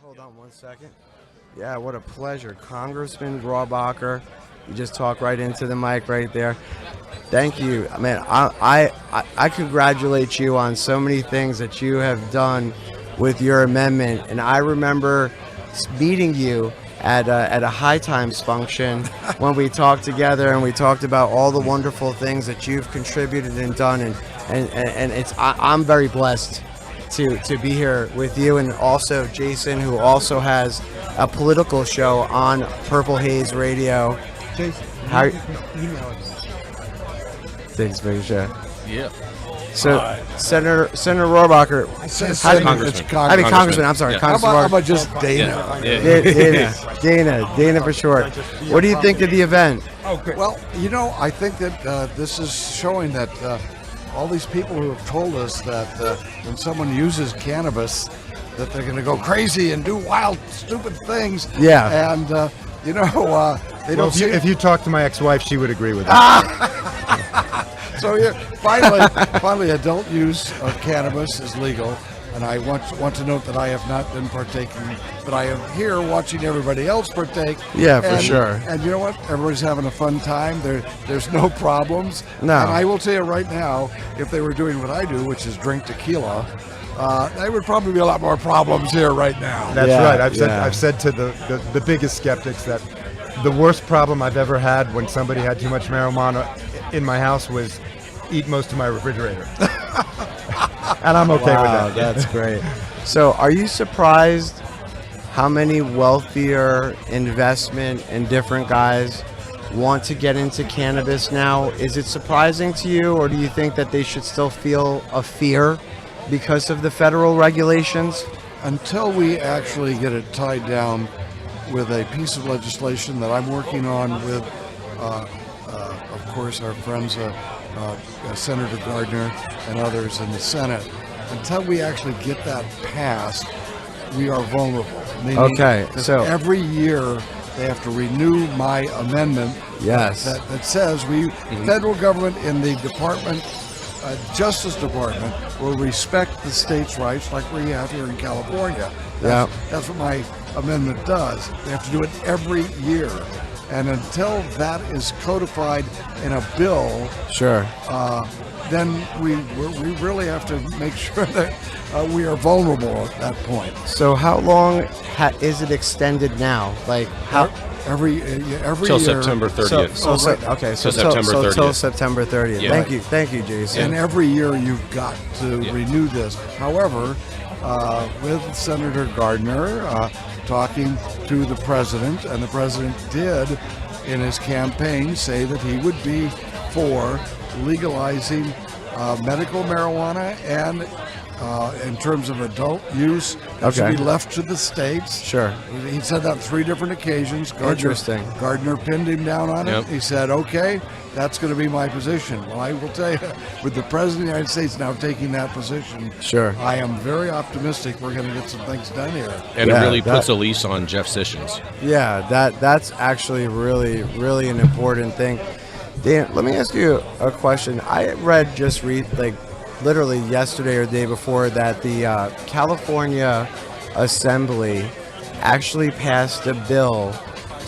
Hold on 1 second. Yeah, what a pleasure. Congressman Rohrabacher. You just talk right into the mic right there. Thank you. Man, I congratulate you on so many things that you have done with your amendment. And I remember meeting you at a High Times function when we talked together and we talked about all the wonderful things that you've contributed and done. And I'm very blessed to be here with you, and also Jason, who also has a political show on Purple Haze Radio. Jason, how email us. Thanks, very sure. Yeah. So, Senator Rohrabacher. Congressman. I'm sorry, Yeah. Congressman. How about just Dana? Dana for short. What do you think of the event? Oh, great. Well, I think that this is showing that all these people who have told us that when someone uses cannabis, that they're going to go crazy and do wild, stupid things. Yeah. And they don't. If you talk to my ex-wife, she would agree with that. So finally, adult use of cannabis is legal, and I want to note that I have not been partaking, but I am here watching everybody else partake. Yeah, for sure. And you know what? Everybody's having a fun time. There's no problems. No. And I will tell you right now, if they were doing what I do, which is drink tequila, there would probably be a lot more problems here right now. That's Yeah, right. I've yeah. said to the biggest skeptics that the worst problem I've ever had when somebody had too much marijuana in my house was eat most of my refrigerator. And I'm okay with that. That's great. So, are you surprised how many wealthier investment and different guys want to get into cannabis now? Is it surprising to you, or do you think that they should still feel a fear because of the federal regulations? Until we actually get it tied down with a piece of legislation that I'm working on with, of course, our friends, Senator Gardner and others in the Senate, until we actually get that passed, we are vulnerable. Meaning Okay, so every year they have to renew my amendment. Yes. That says federal government in the Department, Justice Department, will respect the states' rights like we have here in California. That's what my amendment does. They have to do it every year. And until that is codified in a bill, sure. Then we really have to make sure that we are vulnerable at that point. So how long is it extended now? Like how? Every Till year. September 30th. So September 30th. Till September 30th. Yeah. Thank you, Jason. And every year you've got to renew this. However, with Senator Gardner talking to the president, and the president did in his campaign say that he would be for legalizing medical marijuana, and in terms of adult use, that should be left to the states. Sure. He said that on 3 different occasions. Interesting. Gardner pinned him down on it. Yep. He said, okay, that's going to be my position. Well, I will tell you, with the President of the United States now taking that position, Sure. I am very optimistic we're going to get some things done here. And it really puts a lease on Jeff Sessions. Yeah, that's actually really, really an important thing. Dan, let me ask you a question. I read literally yesterday or the day before that the California Assembly actually passed a bill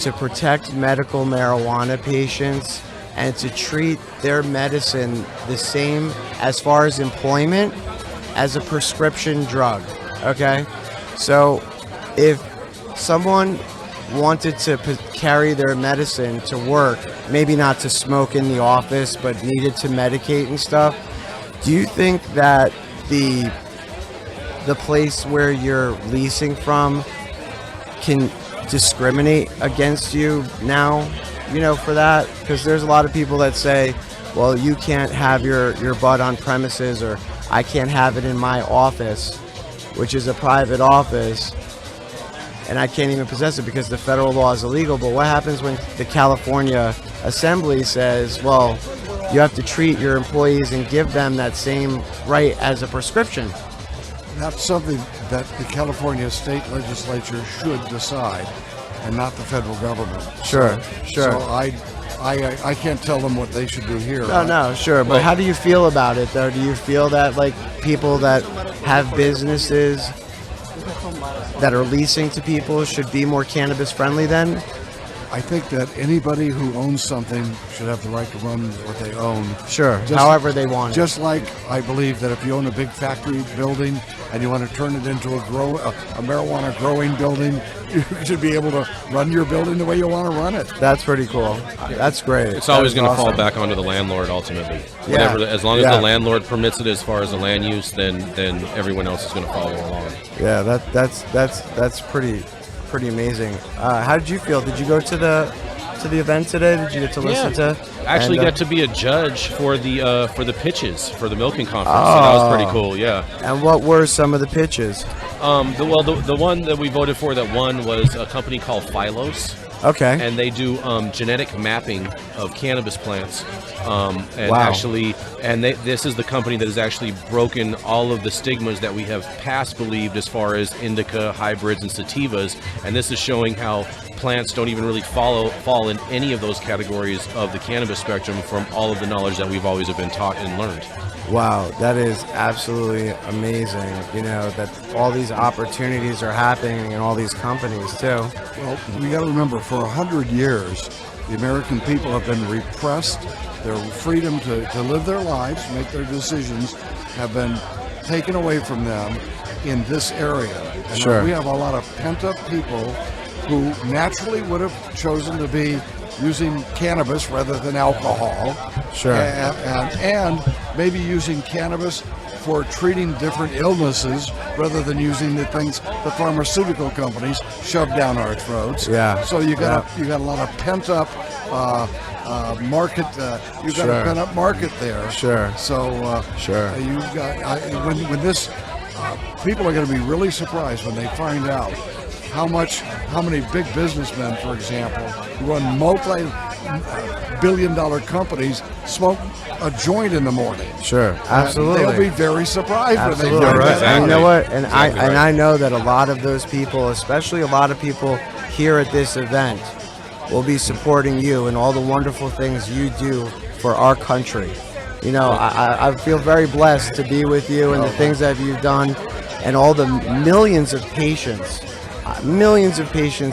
to protect medical marijuana patients and to treat their medicine the same as far as employment as a prescription drug. Okay? So if someone wanted to carry their medicine to work, maybe not to smoke in the office, but needed to medicate and stuff, do you think that the place where you're leasing from can discriminate against you now, for that? Because there's a lot of people that say, well, you can't have your bud on premises, or I can't have it in my office, which is a private office, and I can't even possess it because the federal law is illegal. But what happens when the California Assembly says, well, you have to treat your employees and give them that same right as a prescription? That's something that the California state legislature should decide, and not the federal government. Sure. So I can't tell them what they should do here. No, sure. But how do you feel about it, though? Do you feel that, like, people that have businesses that are leasing to people should be more cannabis friendly then? I think that anybody who owns something should have the right to run what they own. Sure, however they want it. Just like I believe that if you own a big factory building and you want to turn it into a marijuana growing building, you should be able to run your building the way you want to run it. That's pretty cool. That's great. It's always going to awesome. fall back onto the landlord ultimately. Yeah. As long as the landlord permits it as far as the land use, then everyone else is going to follow along. Yeah, that's pretty amazing. How did you feel? Did you go to the event today? Did you get to listen to? I actually got to be a judge for the pitches for the milking conference. So that was pretty cool. Yeah. And what were some of the pitches? The one that we voted for that won was a company called Phylos. Okay. And they do genetic mapping of cannabis plants. This is the company that has actually broken all of the stigmas that we have past believed as far as indica, hybrids, and sativas. And this is showing how plants don't even really fall in any of those categories of the cannabis spectrum from all of the knowledge that we've always been taught and learned. Wow, that is absolutely amazing. You know, that all these opportunities are happening in all these companies too. Well, we got to remember, for 100 years, the American people have been repressed. Their freedom to live their lives, make their decisions, have been taken away from them in this area. And Sure. we have a lot of pent-up people who naturally would have chosen to be using cannabis rather than alcohol. Sure. And maybe using cannabis for treating different illnesses rather than using the things the pharmaceutical companies shove down our throats. Yeah. So you got a lot of pent up market. You've got a pent up market there. Sure. So Sure. You got when this people are going to be really surprised when they find out how many big businessmen, for example, who run multi-billion-dollar companies, smoke a joint in the morning. Sure, absolutely. They'll be very surprised Absolutely. when they find Right. that out. And you know what? And Exactly I know that a lot of those people, especially a lot of people here at this event, will be supporting you and all the wonderful things you do for our country. You know, I feel very blessed to be with you and the things that you've done, and all the millions of patients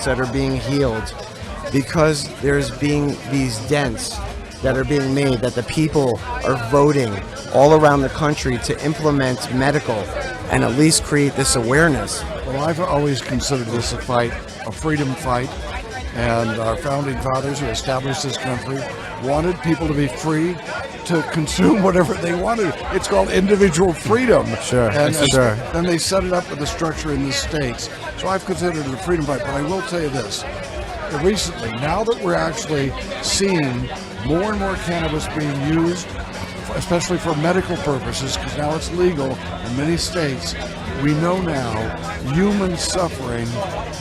that are being healed because there's being these dents that are being made, that the people are voting all around the country to implement medical and at least create this awareness. Well, I've always considered this a fight, a freedom fight, and our founding fathers who established this country wanted people to be free to consume whatever they wanted. It's called individual freedom. Sure, sure. Then they set it up with the structure in the states. So I've considered it a freedom fight, but I will tell you this. Recently, now that we're actually seeing more and more cannabis being used, especially for medical purposes, because now it's legal in many states, we know now human suffering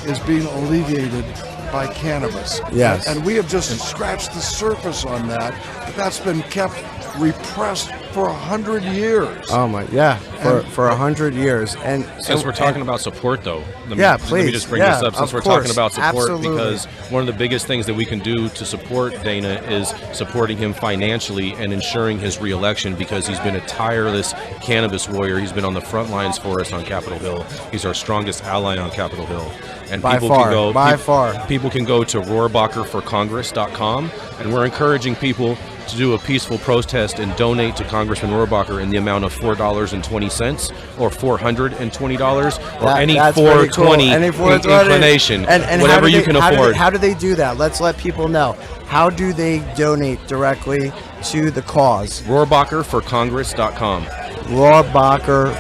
is being alleviated by cannabis. Yes. And we have just scratched the surface on that, but that's been kept repressed for 100 years. Oh my, yeah, for 100 years. And Since we're talking about support, though, let me please. just bring this up. Since of we're course. talking about support, Absolutely. because one of the biggest things that we can do to support Dana is supporting him financially and ensuring his reelection, because he's been a tireless cannabis warrior. He's been on the front lines for us on Capitol Hill. He's our strongest ally on Capitol Hill. And By people far, can go by far. People can go to Rohrabacherforcongress.com, and we're encouraging people to do a peaceful protest and donate to Congressman Rohrabacher in the amount of $4.20 or $420 or any That's pretty cool. 420 Any 420. inclination, And whatever you can afford. How do they do that? Let's let people know. How do they donate directly to the cause? Rohrabacherforcongress.com. Rohrabacher.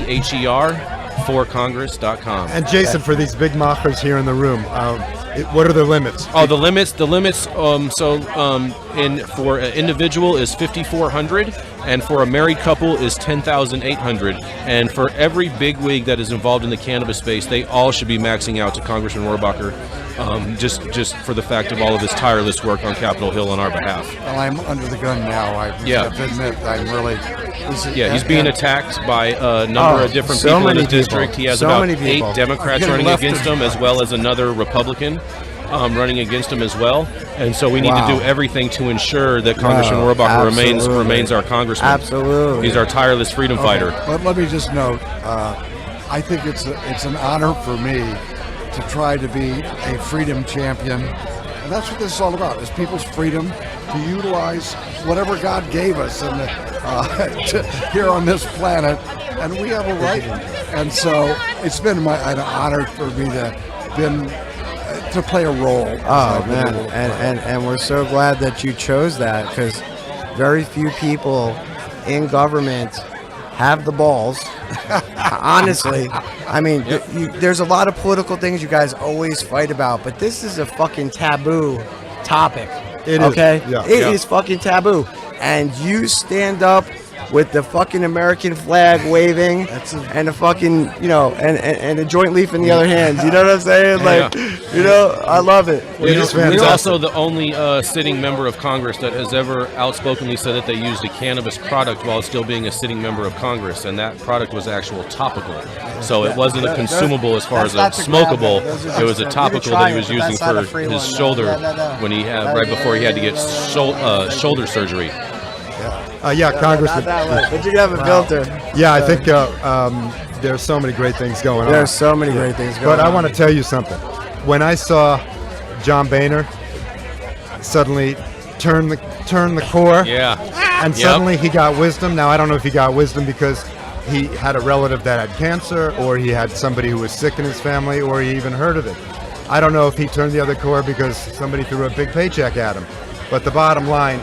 ROHRABACHER forcongress.com. And Jason, for these big machers here in the room, what are the limits? Oh, the limits. For an individual is $5,400, and for a married couple is $10,800. And for every bigwig that is involved in the cannabis space, they all should be maxing out to Congressman Rohrabacher, just for the fact of all of his tireless work on Capitol Hill on our behalf. Well, I'm under the gun now. I have to admit, I'm really... He's being attacked by a number of different so people in many his district. people. He has So about many 8 people. Democrats Getting running left against and him, as well as another Republican running against him as well. And so we need to do everything to ensure that Congressman Rohrabacher remains our congressman. Absolutely. He's our tireless freedom fighter. But let me just note, I think it's an honor for me to try to be a freedom champion. And that's what this is all about, is people's freedom to utilize whatever God gave us here on this planet. And we have a right. And so it's been an honor for me to play a role. Oh man, and we're so glad that you chose that, because very few people in government have the balls. Honestly, I mean, there's a lot of political things you guys always fight about, but this is a fucking taboo topic. It is. Okay, Yeah. It is fucking taboo, and you stand up with the fucking American flag waving and a fucking, and a joint leaf in the other hand. You know what I'm saying? Like, I love it. He's also the only sitting member of Congress that has ever outspokenly said that they used a cannabis product while still being a sitting member of Congress, and that product was actual topical. So it wasn't a consumable as far as a smokable. It was a topical that he was using for his shoulder when he had right before he had to get shoulder surgery. Congressman. But you have a filter. Yeah, I think there's so many great things going on. There's so many great things going on. But I want to tell you something. When I saw John Boehner suddenly turn the core, and suddenly he got wisdom. Now I don't know if he got wisdom because he had a relative that had cancer, or he had somebody who was sick in his family, or he even heard of it. I don't know if he turned the other core because somebody threw a big paycheck at him. But the bottom line,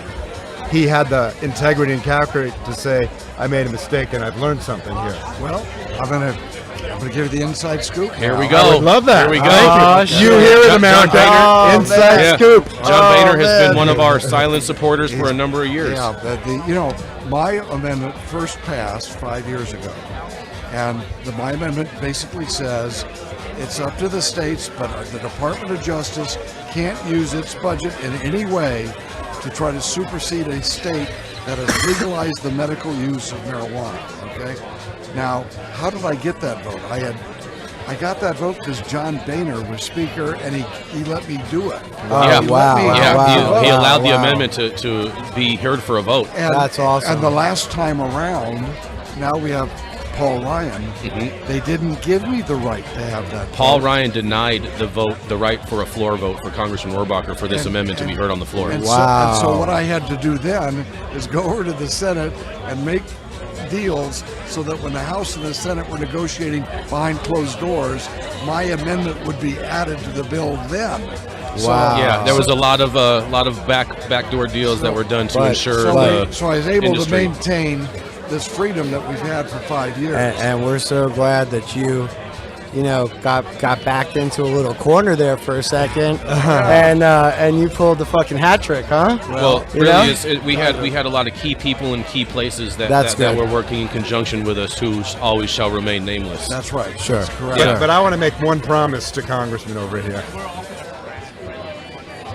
he had the integrity and character to say, I made a mistake and I've learned something here. Well, I'm gonna give you the inside scoop. Here we go. I would love that. Here we go. You hear it, America. Inside scoop. John Boehner has been one of our silent supporters for a number of years. Yeah, my amendment first passed 5 years ago. And my amendment basically says it's up to the states, but the Department of Justice can't use its budget in any way to try to supersede a state that has legalized the medical use of marijuana. Okay. Now, how did I get that vote? I got that vote because John Boehner was speaker, and he let me do it. He allowed the amendment to be heard for a vote. And, that's awesome. And the last time around, now we have Paul Ryan. They didn't give me the right to have that. Paul Ryan denied the right for a floor vote for Congressman Rohrabacher for this amendment to be heard on the floor. And so what I had to do then is go over to the Senate and make deals so that when the House and the Senate were negotiating behind closed doors, my amendment would be added to the bill then. Wow. There was a lot of backdoor deals that were done to ensure so I was able industry. to maintain this freedom that we've had for 5 years. And we're so glad that you got backed into a little corner there for a second, and you pulled the fucking hat trick, huh? Well, really, we had a lot of key people in key places that were working in conjunction with us, who always shall remain nameless. That's right. Sure. That's correct. Yeah. But I want to make one promise to Congressman over here.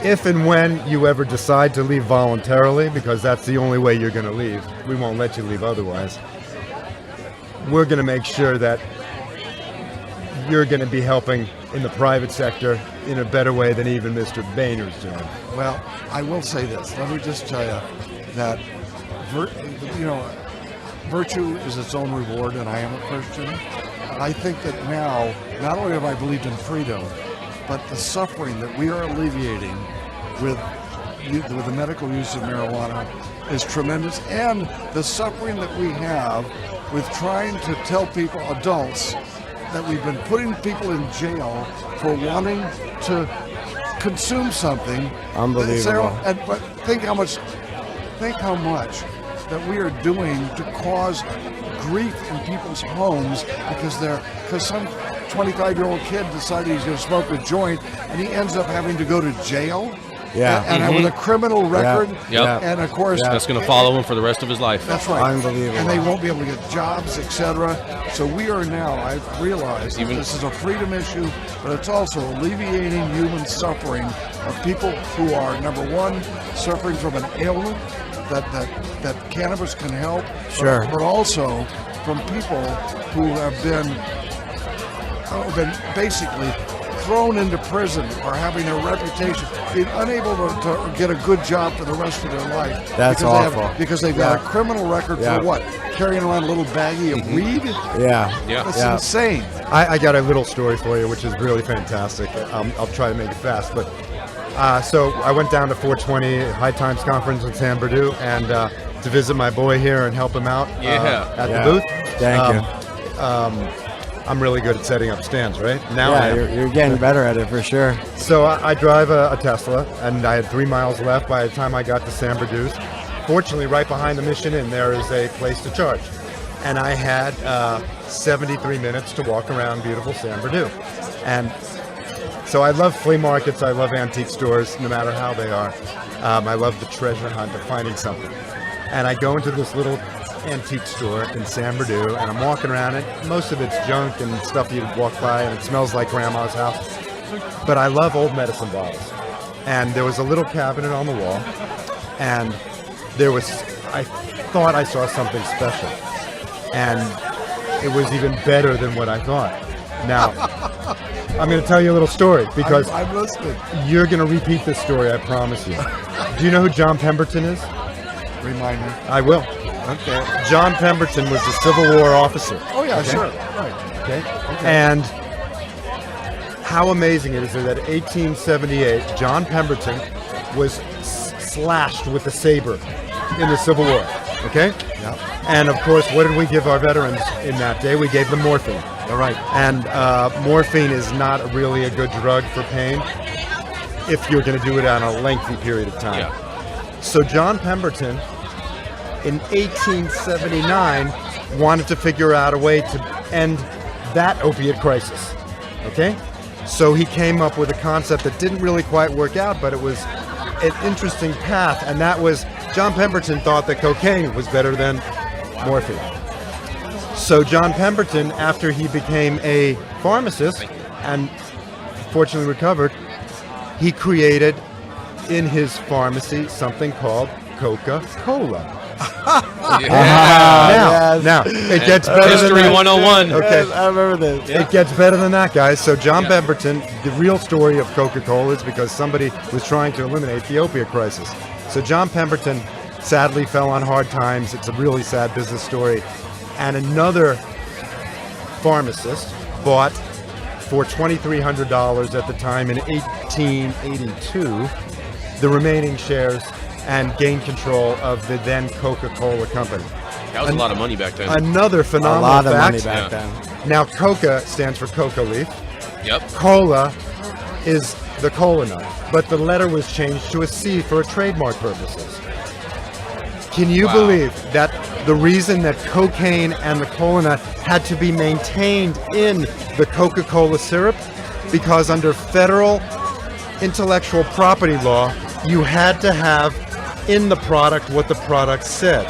If and when you ever decide to leave voluntarily, because that's the only way you're going to leave, we won't let you leave otherwise, we're going to make sure that you're going to be helping in the private sector in a better way than even Mr. Boehner's doing. Well, I will say this. Let me just tell you that, virtue is its own reward, and I am a Christian. I think that now, not only have I believed in freedom, but the suffering that we are alleviating with the medical use of marijuana is tremendous, and the suffering that we have with trying to tell people, adults, that we've been putting people in jail for wanting to consume something. Unbelievable. But think how much that we are doing to cause grief in people's homes because some 25-year-old kid decided he's going to smoke a joint, and he ends up having to go to jail. Yeah. And with a criminal record. Yep. And of course, that's going to follow him for the rest of his life. That's right. Unbelievable. And they won't be able to get jobs, etc. So we are now, I've realized that this is a freedom issue, but it's also alleviating human suffering of people who are, number one, suffering from an ailment that cannabis can help. Sure. But also from people who have been basically thrown into prison or having their reputation, being unable to get a good job for the rest of their life. That's awful. Because they've got a criminal record for what? Carrying around a little baggie of weed? Yeah. That's insane. I got a little story for you, which is really fantastic. I'll try to make it fast. But so I went down to 420 High Times Conference in San Bernardino and to visit my boy here and help him out at the booth. Thank you. I'm really good at setting up stands, right? Now you're getting better at it for sure. So I drive a Tesla, and I had 3 miles left by the time I got to San Bernardino. Fortunately, right behind the Mission Inn, there is a place to charge. And I had 73 minutes to walk around beautiful San Bernardino. And so I love flea markets, I love antique stores, no matter how they are. I love the treasure hunt of finding something. And I go into this little antique store in San Bernardino, and I'm walking around it. Most of it's junk and stuff you'd walk by, and it smells like grandma's house. But I love old medicine bottles. And there was a little cabinet on the wall, and I thought I saw something special. And it was even better than what I thought. Now, I'm going to tell you a little story, because I'm listening. You're going to repeat this story, I promise you. Do you know who John Pemberton is? Remind me. I will. Okay. John Pemberton was a Civil War officer. Oh, yeah, Okay. sure. Right. Okay. And how amazing it is that 1878, John Pemberton was slashed with a saber in the Civil War. Okay? Yeah. And of course, what did we give our veterans in that day? We gave them morphine. All right. And morphine is not really a good drug for pain if you're going to do it on a lengthy period of time. Yeah. So John Pemberton, in 1879, wanted to figure out a way to end that opiate crisis. Okay? So he came up with a concept that didn't really quite work out, but it was an interesting path, and that was John Pemberton thought that cocaine was better than morphine. So John Pemberton, after he became a pharmacist and fortunately recovered, he created in his pharmacy something called Coca-Cola. Now, it gets better History than that. 101. Okay. I remember this. It gets better than that, guys. So John Pemberton, the real story of Coca-Cola is because somebody was trying to eliminate the opiate crisis. So John Pemberton sadly fell on hard times. It's a really sad business story. And another pharmacist bought for $2,300 at the time in 1882 the remaining shares and gained control of the then Coca-Cola company. That was a lot of money back then. Another A phenomenal lot of money fact. back then. Now, coca stands for coca leaf. Yep. Cola is the cola nut, but the letter was changed to a C for trademark purposes. Can you believe that the reason that cocaine and the cola nut had to be maintained in the Coca-Cola syrup? Because under federal intellectual property law, you had to have in the product what the product said.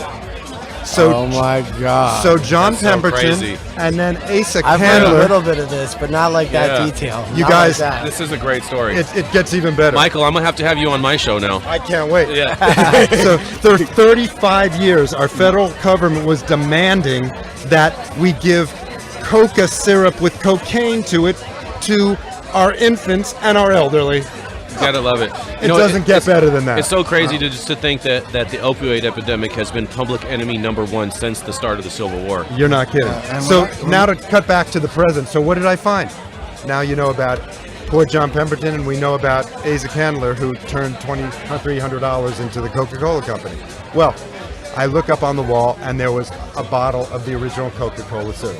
So, Oh my God. so John That's so Pemberton crazy. and then Asa I've heard a Candler. little bit of this, but not like that Yeah. detail. You Not guys- like that. This is a great story. It gets even better. Michael, I'm going to have you on my show now. I can't wait. Yeah. So for 35 years, our federal government was demanding that we give coca syrup with cocaine to it to our infants and our elderly. You gotta love it. It doesn't get better than that. It's so crazy to think that the opioid epidemic has been public enemy number one since the start of the Civil War. You're not kidding. and So when now to cut back to the present. So what did I find? Now you know about poor John Pemberton, and we know about Asa Candler, who turned $2,300 into the Coca-Cola company. Well, I look up on the wall, and there was a bottle of the original Coca-Cola syrup.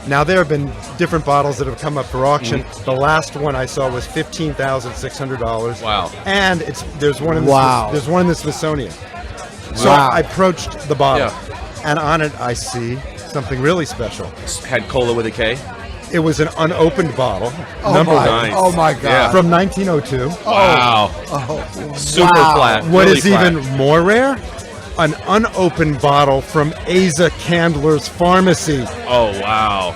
Now there have been different bottles that have come up for auction. The last one I saw was $15,600. Wow. And there's one in the Wow. there's one in the Smithsonian. So Wow. I approached the bottle, Yeah. and on it I see something really special. Had cola with a K. It was an unopened bottle, Oh number my, one, Nice. oh my God. Yeah. from 1902. Wow. Super Wow. flat. What really is flat. even more rare? An unopened bottle from Asa Candler's pharmacy. Oh, wow.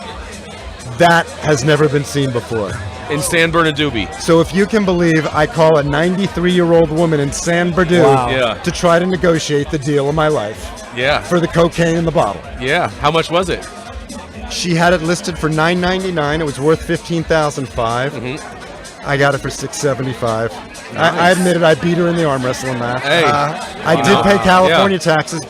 That has never been seen before. In San Bernardino. So if you can believe, I call a 93-year-old woman in San Bernardino Wow. Yeah. to try to negotiate the deal of my life Yeah. for the cocaine in the bottle. Yeah. How much was it? She had it listed for $9.99. It was worth $15,500. I got it for $675. Nice. I admitted I beat her in the arm wrestling match. Hey, I you did know, pay California yeah. taxes,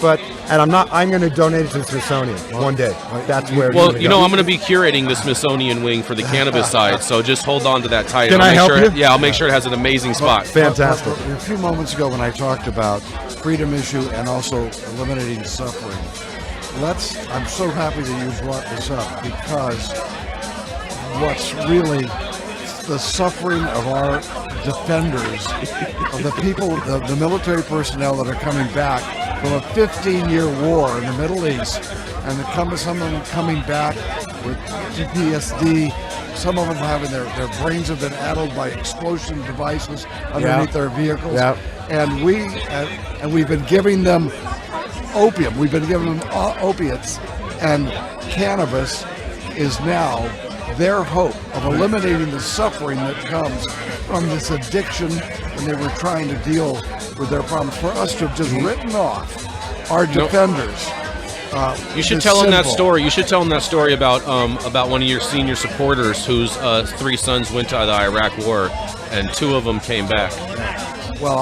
I'm going to donate it to the Smithsonian one day. That's where. Well, I'm going to be curating the Smithsonian wing for the cannabis side, so just hold on to that title. Can I help you? Yeah, I'll make sure it has an amazing spot. Fantastic. A few moments ago when I talked about freedom issue and also eliminating suffering, I'm so happy that you brought this up, because what's really the suffering of our defenders, of the people, the military personnel that are coming back from a 15-year war in the Middle East, and some of them coming back with PTSD, some of them having their brains have been addled by explosion devices underneath their vehicles, and we've been giving them opium, we've been giving them opiates, and cannabis is now their hope of eliminating the suffering that comes from this addiction when they were trying to deal with their problems. For us to have just written off our defenders. You should tell them that story. You should tell them that story about one of your senior supporters whose 3 sons went to the Iraq War, and 2 of them came back. Well,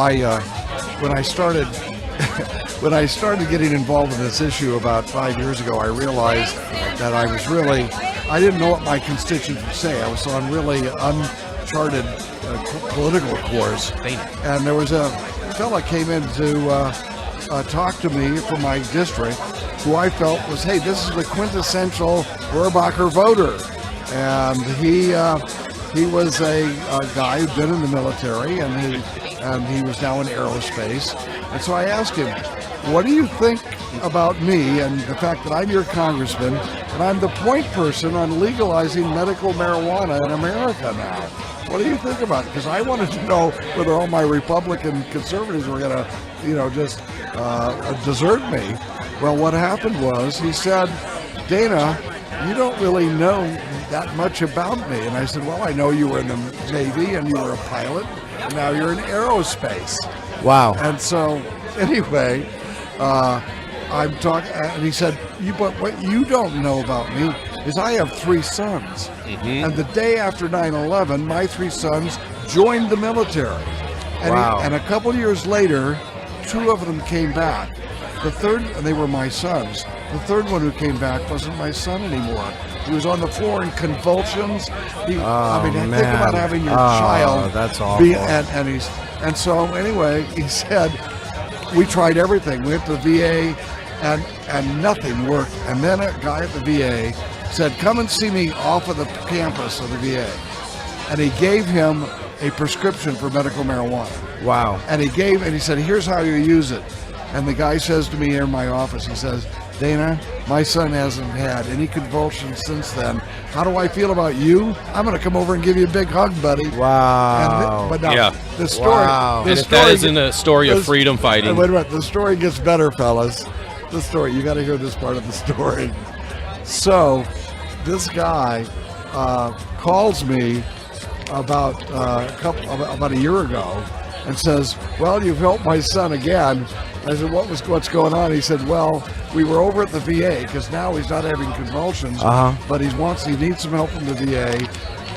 when I started when I started getting involved in this issue about 5 years ago, I realized that I didn't know what my constituents would say. I was on really uncharted political course. And there was a fella came in to talk to me from my district who I felt was, hey, this is the quintessential Rohrabacher voter. And he was a guy who'd been in the military, and he was now in aerospace. And so I asked him, what do you think about me and the fact that I'm your congressman and I'm the point person on legalizing medical marijuana in America now? What do you think about it? Because I wanted to know whether all my Republican conservatives were going to, just desert me. Well, what happened was he said, Dana, you don't really know that much about me. And I said, well, I know you were in the Navy and you were a pilot, and now you're in aerospace. Wow. And so, anyway, I'm talking, and he said, but what you don't know about me is I have 3 sons. Mm-hmm. And the day after 9/11, my 3 sons joined the military. And, and a couple years later, 2 of them came back. The third, and they were my sons. The third one who came back wasn't my son anymore. He was on the floor in convulsions. Think about having your child. That's awful. And so anyway, he said, we tried everything. We went to the VA, and nothing worked. And then a guy at the VA said, come and see me off of the campus of the VA. And he gave him a prescription for medical marijuana. Wow. And he said, here's how you use it. And the guy says to me here in my office, he says, Dana, my son hasn't had any convulsions since then. How do I feel about you? I'm going to come over and give you a big hug, buddy. Wow. But now, Yeah. the story... Wow. The And story that isn't a story of freedom fighting. Wait a minute. The story gets better, fellas. The story. You got to hear this part of the story. So, this guy calls me about a year ago and says, well, you've helped my son again. I said, what's going on? He said, well, we were over at the VA because now he's not having convulsions, but he needs some help from the VA,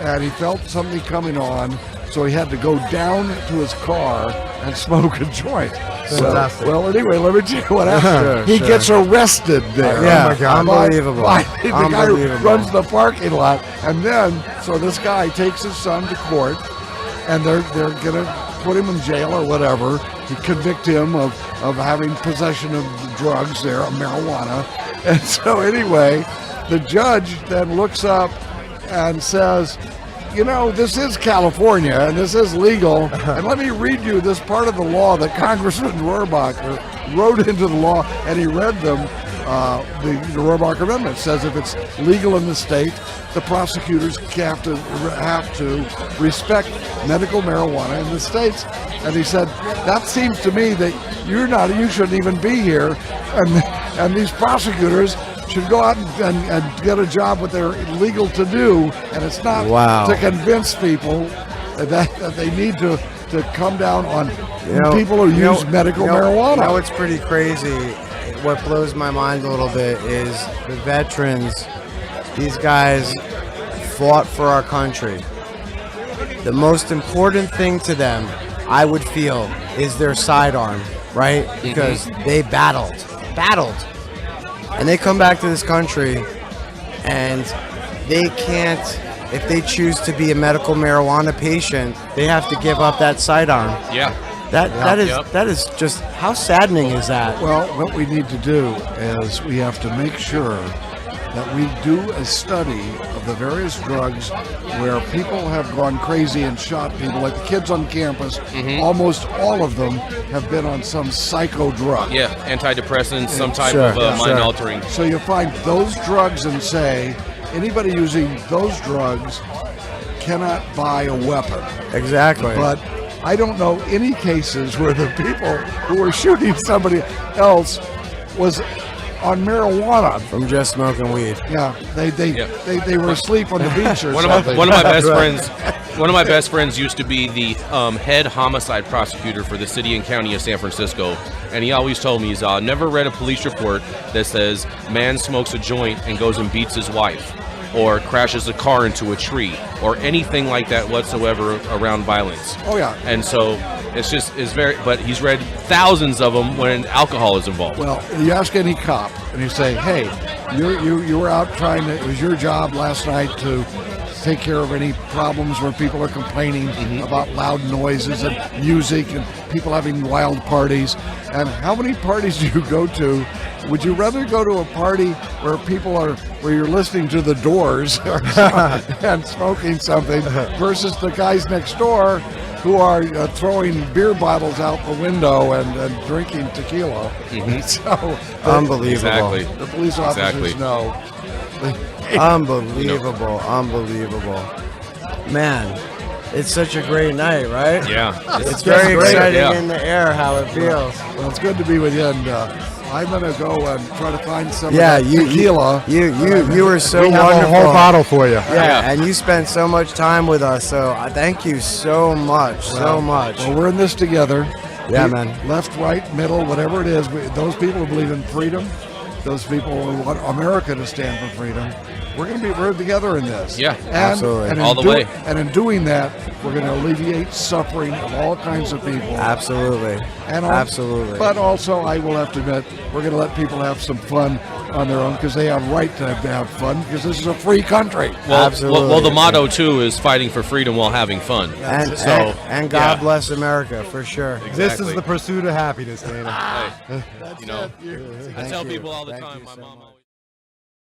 and he felt something coming on, so he had to go down to his car and smoke a joint. Fantastic. Well, anyway, let me tell you what happened. He gets arrested there. Yeah, Oh my God. unbelievable. The guy runs the parking lot, and then so this guy takes his son to court, and they're gonna put him in jail or whatever. He convict him of having possession of drugs there, of marijuana. And so anyway, the judge then looks up and says, this is California and this is legal. And let me read you this part of the law that Congressman Rohrabacher wrote into the law, and he read them. The Rohrabacher Amendment says if it's legal in the state, the prosecutors have to respect medical marijuana in the states. And he said, that seems to me that you shouldn't even be here, and these prosecutors should go out and get a job what they're legal to do, and it's not to convince people that they need to come down on people who use medical marijuana. It's pretty crazy. What blows my mind a little bit is the veterans. These guys fought for our country. the most important thing to them, I would feel, is their sidearm, right? Because they battled, and they come back to this country, and they can't. If they choose to be a medical marijuana patient, they have to give up that sidearm. Yeah. That is just, how saddening is that? Well, what we need to do is we have to make sure that we do a study of the various drugs where people have gone crazy and shot people, like the kids on campus. Almost all of them have been on some psycho drug. Yeah, antidepressants, some type Sure, of yeah, mind-altering. So you find those drugs and say, anybody using those drugs cannot buy a weapon. Exactly. But I don't know any cases where the people who were shooting somebody else was on marijuana. From just smoking weed. Yeah, they were asleep on the beach or One something. of my best friends. One of my best friends used to be the head homicide prosecutor for the city and county of San Francisco, and he always told me, he's never read a police report that says man smokes a joint and goes and beats his wife, or crashes a car into a tree, or anything like that whatsoever around violence. Oh yeah. And so it's very. But he's read thousands of them when alcohol is involved. Well, you ask any cop, and you say, "Hey, you were out trying to. It was your job last night to take care of any problems where people are complaining about loud noises and music and people having wild parties. And how many parties do you go to? Would you rather go to a party where where you're listening to the Doors and smoking something versus the guys next door who are throwing beer bottles out the window and drinking tequila?" So Unbelievable. Exactly. the police officers Exactly. know. Unbelievable. Unbelievable. Man, it's such a great night, right? Yeah. It's very great, exciting yeah. in the air how it feels. Well, it's good to be with you, and I'm gonna go and try to find some Yeah, of that you tequila. you were so We have a wonderful. whole bottle for you. Yeah, and you spent so much time with us, so I thank you so much, so much. Well, we're in this together. Yeah, We- man. Left, right, middle, whatever it is. Those people who believe in freedom, those people who want America to stand for freedom, we're together in this. Yeah, absolutely. And All the way. And in doing that, we're going to alleviate suffering of all kinds of people. Absolutely. Absolutely. But also, I will have to admit, we're going to let people have some fun on their own because they have right to have fun because this is a free country. Well, Absolutely. well, the motto too is fighting for freedom while having fun. And God bless America for sure. This is the pursuit of happiness, Dana. Hey, you know, I tell people all the time. My mom always